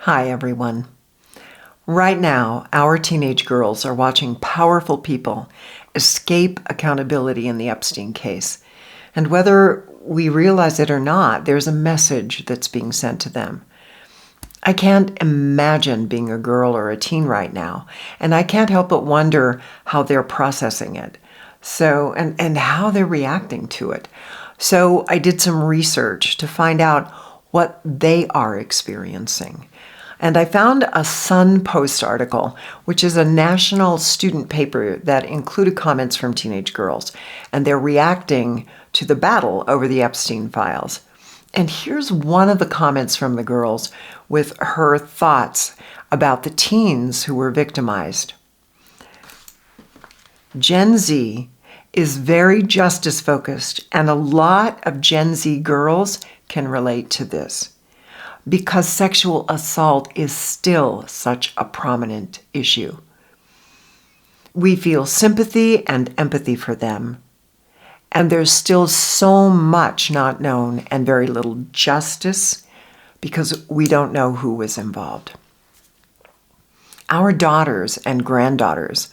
Hi, everyone. Right now, our teenage girls are watching powerful people escape accountability in the Epstein case. And whether we realize it or not, there's a message that's being sent to them. I can't imagine being a girl or a teen right now, and I can't help but wonder how they're processing it. And how they're reacting to it. So I did some research to find out what they are experiencing. And I found a Sunn Post article, which is a national student paper that included comments from teenage girls. And they're reacting to the battle over the Epstein files. And here's one of the comments from the girls with her thoughts about the teens who were victimized. Gen Z is very justice focused, and a lot of Gen Z girls can relate to this because sexual assault is still such a prominent issue. We feel sympathy and empathy for them, and there's still so much not known and very little justice because we don't know who was involved. Our daughters and granddaughters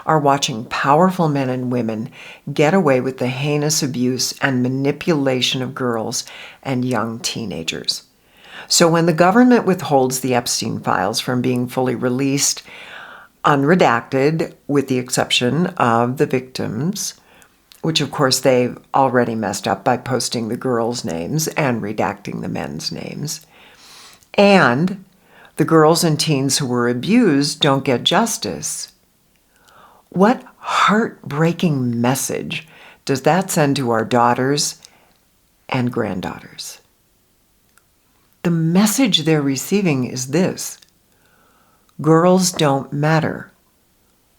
are watching powerful men and women get away with the heinous abuse and manipulation of girls and young teenagers. So when the government withholds the Epstein files from being fully released, unredacted, with the exception of the victims, which of course they've already messed up by posting the girls' names and redacting the men's names, and the girls and teens who were abused don't get justice, what heartbreaking message does that send to our daughters and granddaughters? The message they're receiving is this: girls don't matter,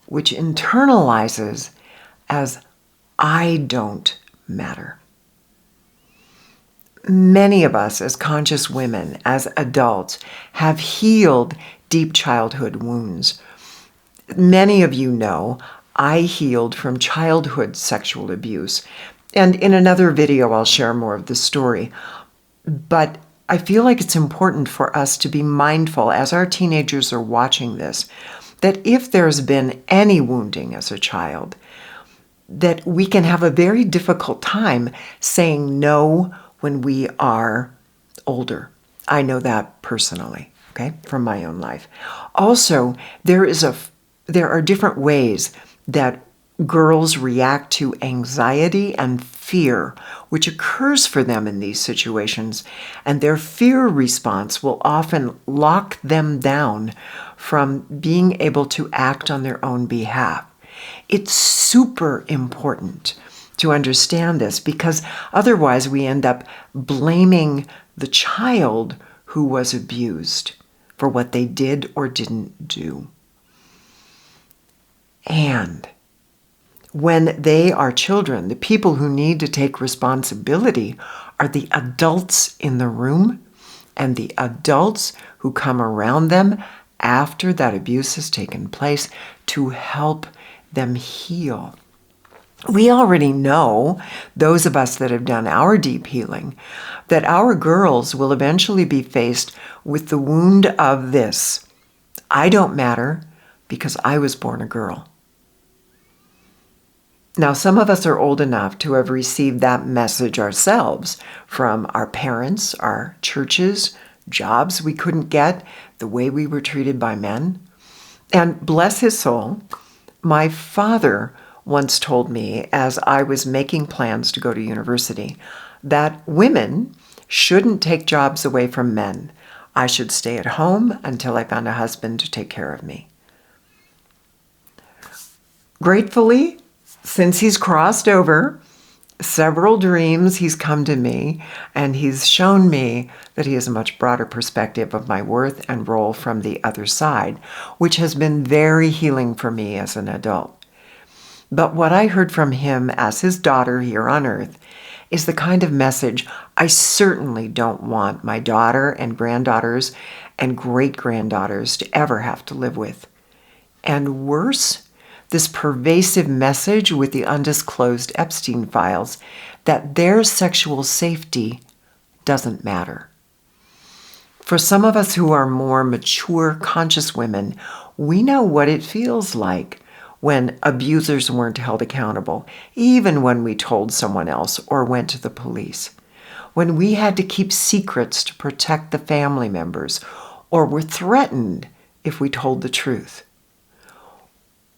which internalizes as I don't matter. Many of us as conscious women, as adults, have healed deep childhood wounds. Many of you know I healed from childhood sexual abuse. And in another video, I'll share more of the story. But I feel like it's important for us to be mindful as our teenagers are watching this, that if there's been any wounding as a child, that we can have a very difficult time saying no when we are older. I know that personally, okay, from my own life. Also, there are different ways that girls react to anxiety and fear, which occurs for them in these situations, and their fear response will often lock them down from being able to act on their own behalf. It's super important to understand this because otherwise we end up blaming the child who was abused for what they did or didn't do. And when they are children, the people who need to take responsibility are the adults in the room and the adults who come around them after that abuse has taken place to help them heal. We already know, those of us that have done our deep healing, that our girls will eventually be faced with the wound of this: I don't matter because I was born a girl. Now, some of us are old enough to have received that message ourselves from our parents, our churches, jobs we couldn't get, the way we were treated by men. And bless his soul, my father once told me as I was making plans to go to university that women shouldn't take jobs away from men. I should stay at home until I found a husband to take care of me. Gratefully, since he's crossed over several dreams, he's come to me and he's shown me that he has a much broader perspective of my worth and role from the other side, which has been very healing for me as an adult. But what I heard from him as his daughter here on earth is the kind of message I certainly don't want my daughter and granddaughters and great-granddaughters to ever have to live with. And worse, this pervasive message with the undisclosed Epstein files that their sexual safety doesn't matter. For some of us who are more mature, conscious women, we know what it feels like when abusers weren't held accountable, even when we told someone else or went to the police. When we had to keep secrets to protect the family members or were threatened if we told the truth.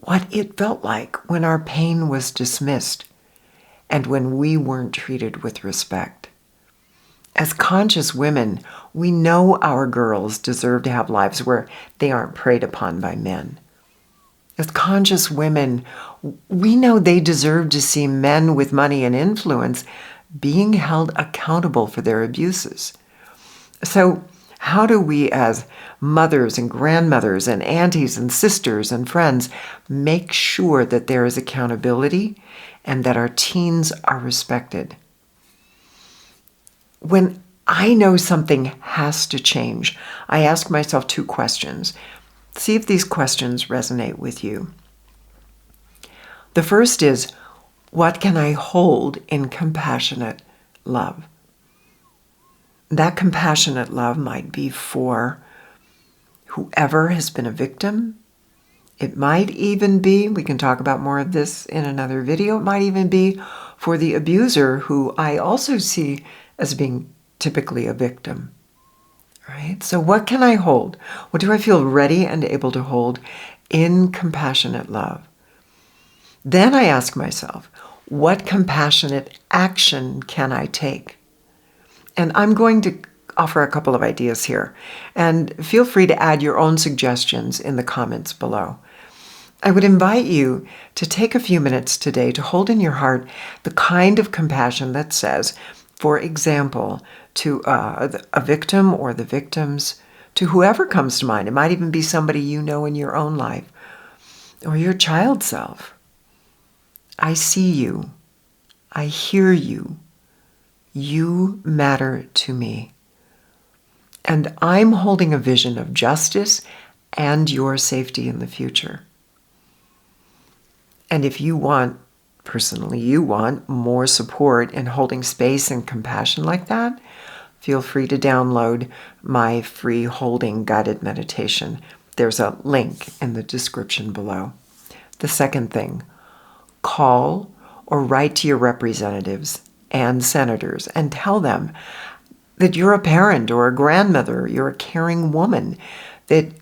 What it felt like when our pain was dismissed and when we weren't treated with respect. As conscious women, we know our girls deserve to have lives where they aren't preyed upon by men. As conscious women, we know they deserve to see men with money and influence being held accountable for their abuses. So, how do we as mothers and grandmothers and aunties and sisters and friends make sure that there is accountability and that our teens are respected? When I know something has to change, I ask myself 2 questions. See if these questions resonate with you. The first is, what can I hold in compassionate love? That compassionate love might be for whoever has been a victim. It might even be, we can talk about more of this in another video, it might even be for the abuser, who I also see as being typically a victim. Right? So what can I hold? What do I feel ready and able to hold in compassionate love? Then I ask myself, what compassionate action can I take? And I'm going to offer a couple of ideas here. And feel free to add your own suggestions in the comments below. I would invite you to take a few minutes today to hold in your heart the kind of compassion that says, for example, to a victim or the victims, to whoever comes to mind. It might even be somebody you know in your own life or your child self. I see you. I hear you. You matter to me. And I'm holding a vision of justice and your safety in the future. And if you want, personally, you want more support in holding space and compassion like that, feel free to download my free holding guided meditation. There's a link in the description below. The second thing, call or write to your representatives and senators and tell them that you're a parent or a grandmother, you're a caring woman, that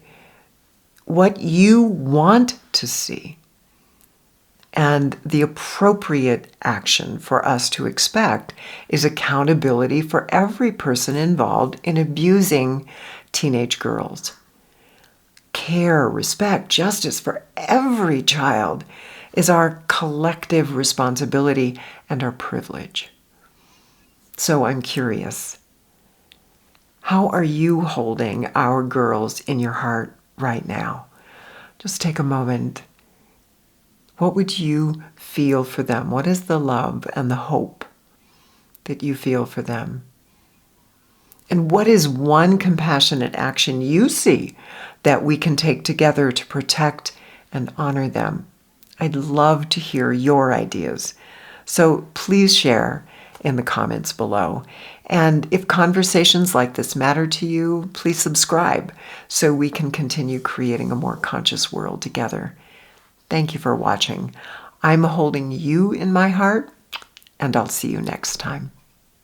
what you want to see and the appropriate action for us to expect is accountability for every person involved in abusing teenage girls. Care, respect, justice for every child is our collective responsibility and our privilege. So I'm curious, how are you holding our girls in your heart right now? Just take a moment. What would you feel for them? What is the love and the hope that you feel for them? And what is one compassionate action you see that we can take together to protect and honor them? I'd love to hear your ideas. So please share in the comments below. And if conversations like this matter to you, please subscribe so we can continue creating a more conscious world together. Thank you for watching. I'm holding you in my heart, and I'll see you next time.